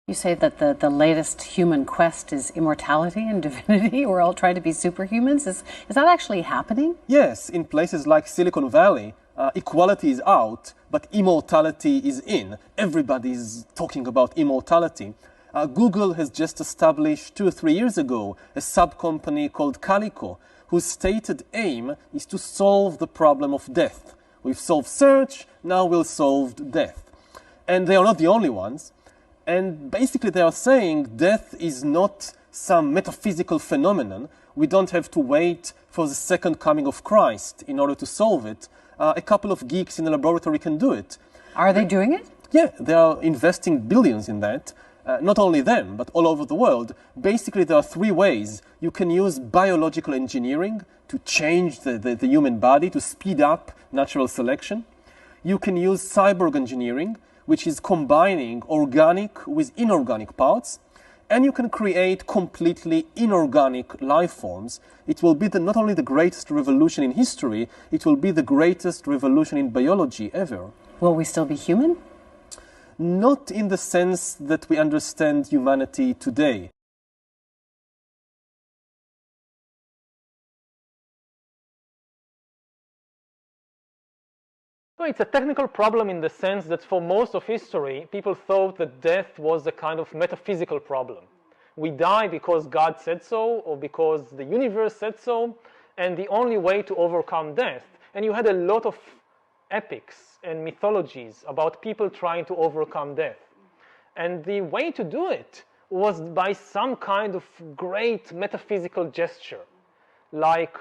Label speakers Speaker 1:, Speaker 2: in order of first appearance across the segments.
Speaker 1: You say that the latest human quest is immortality and divinity. We're all trying to be superhumans. Is that actually happening?
Speaker 2: Yes, in places like Silicon Valley, equality is out, but immortality is in. Everybody's talking about immortality. Google has just established 2 or 3 years ago a sub-company called Calico, whose stated aim is to solve the problem of death. We've solved search, now we'll solve death. And they are not the only ones. And basically they are saying death is not some metaphysical phenomenon. We don't have to wait for the second coming of Christ in order to solve it. A couple of geeks in the laboratory can do it.
Speaker 1: Are they doing it?
Speaker 2: Yeah, they are investing billions in that. Not only them, but all over the world. Basically, there are 3 ways. You can use biological engineering to change the human body, to speed up natural selection. You can use cyborg engineering, which is combining organic with inorganic parts. And you can create completely inorganic life forms. It will be not only the greatest revolution in history, it will be the greatest revolution in biology ever.
Speaker 1: Will we still be human?
Speaker 2: Not in the sense that we understand humanity today.
Speaker 3: Well, it's a technical problem in the sense that for most of history, people thought that death was a kind of metaphysical problem. We die because God said so, or because the universe said so, and the only way to overcome death. And you had a lot of epics and mythologies about people trying to overcome death. And the way to do it was by some kind of great metaphysical gesture. Like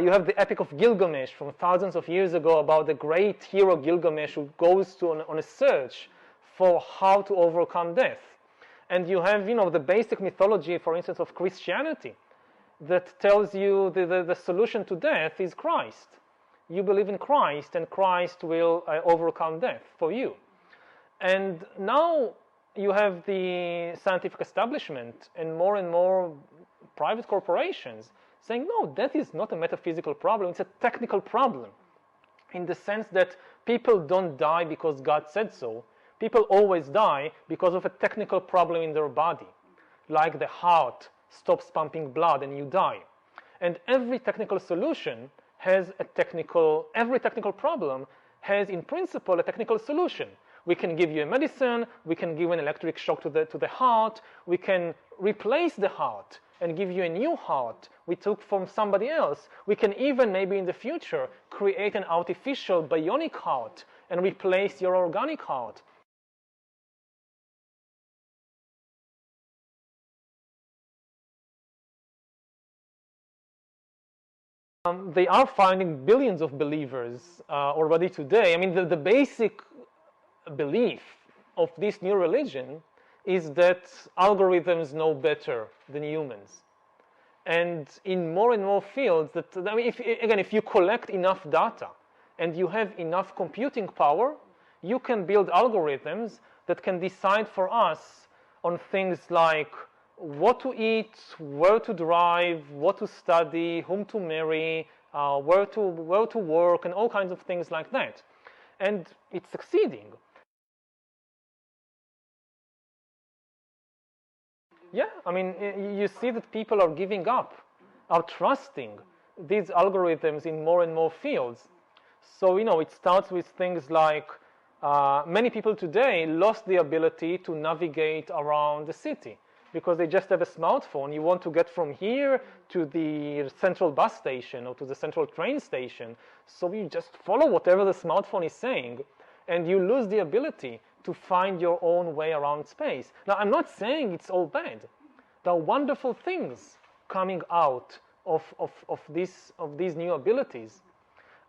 Speaker 3: you have the Epic of Gilgamesh from thousands of years ago about the great hero Gilgamesh who goes on a search for how to overcome death. And you have, the basic mythology, for instance, of Christianity that tells you the solution to death is Christ. You believe in Christ, and Christ will overcome death for you. And now you have the scientific establishment and more private corporations saying, no, death is not a metaphysical problem, it's a technical problem. In the sense that people don't die because God said so. People always die because of a technical problem in their body. Like the heart stops pumping blood and you die. And every technical solution has every technical problem has in principle a technical solution. We can give you a medicine, we can give an electric shock to the heart, we can replace the heart and give you a new heart we took from somebody else. We can even maybe in the future create an artificial bionic heart and replace your organic heart. They are finding billions of believers already today. I mean, the basic belief of this new religion is that algorithms know better than humans. And in more and more fields, if you collect enough data and you have enough computing power, you can build algorithms that can decide for us on things like what to eat, where to drive, what to study, whom to marry, where to work, and all kinds of things like that. And it's succeeding. Yeah, I mean, you see that people are giving up, are trusting these algorithms in more and more fields. So, it starts with things like many people today lost the ability to navigate around the city because they just have a smartphone. You want to get from here to the central bus station or to the central train station. So you just follow whatever the smartphone is saying, and you lose the ability to find your own way around space. Now, I'm not saying it's all bad. There are wonderful things coming out of these new abilities.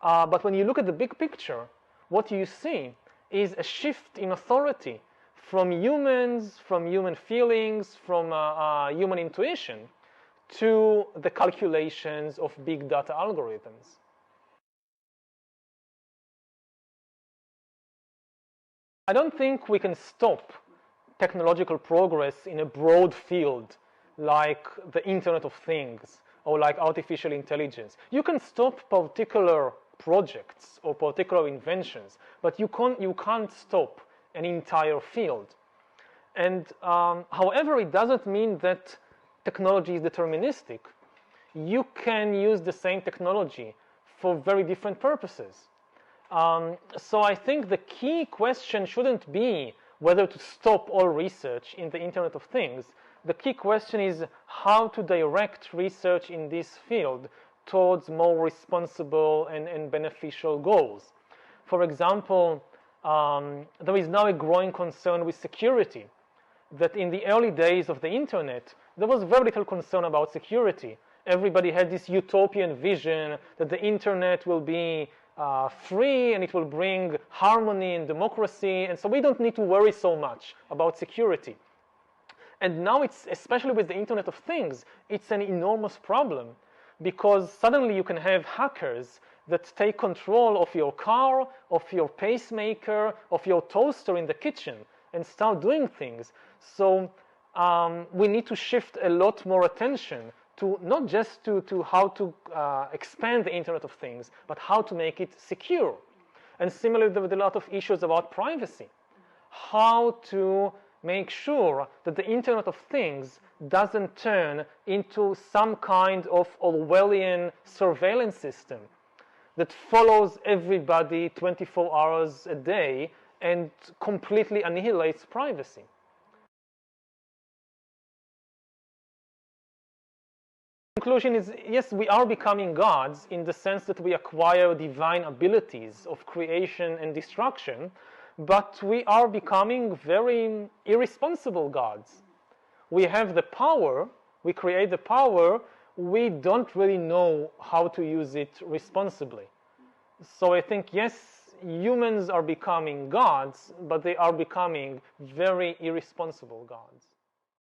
Speaker 3: But when you look at the big picture, what you see is a shift in authority from humans, from human feelings, from human intuition, to the calculations of big data algorithms. I don't think we can stop technological progress in a broad field like the Internet of Things or like artificial intelligence. You can stop particular projects or particular inventions, but you can't stop an entire field. And however, it doesn't mean that technology is deterministic. You can use the same technology for very different purposes. So I think the key question shouldn't be whether to stop all research in the Internet of Things. The key question is how to direct research in this field towards more responsible and beneficial goals. For example, there is now a growing concern with security, that in the early days of the Internet, there was very little concern about security. Everybody had this utopian vision that the Internet will be free and it will bring harmony and democracy, and so we don't need to worry so much about security. And now it's, especially with the Internet of Things, it's an enormous problem, because suddenly you can have hackers that take control of your car, of your pacemaker, of your toaster in the kitchen, and start doing things. So we need to shift a lot more attention to not just to how to expand the Internet of Things, but how to make it secure. And similarly with a lot of issues about privacy. How to make sure that the Internet of Things doesn't turn into some kind of Orwellian surveillance system that follows everybody 24 hours a day and completely annihilates privacy. The conclusion is, yes, we are becoming gods in the sense that we acquire divine abilities of creation and destruction, but we are becoming very irresponsible gods. We have the power, we create the power, we don't really know how to use it responsibly. So I think, yes, humans are becoming gods, but they are becoming very irresponsible gods.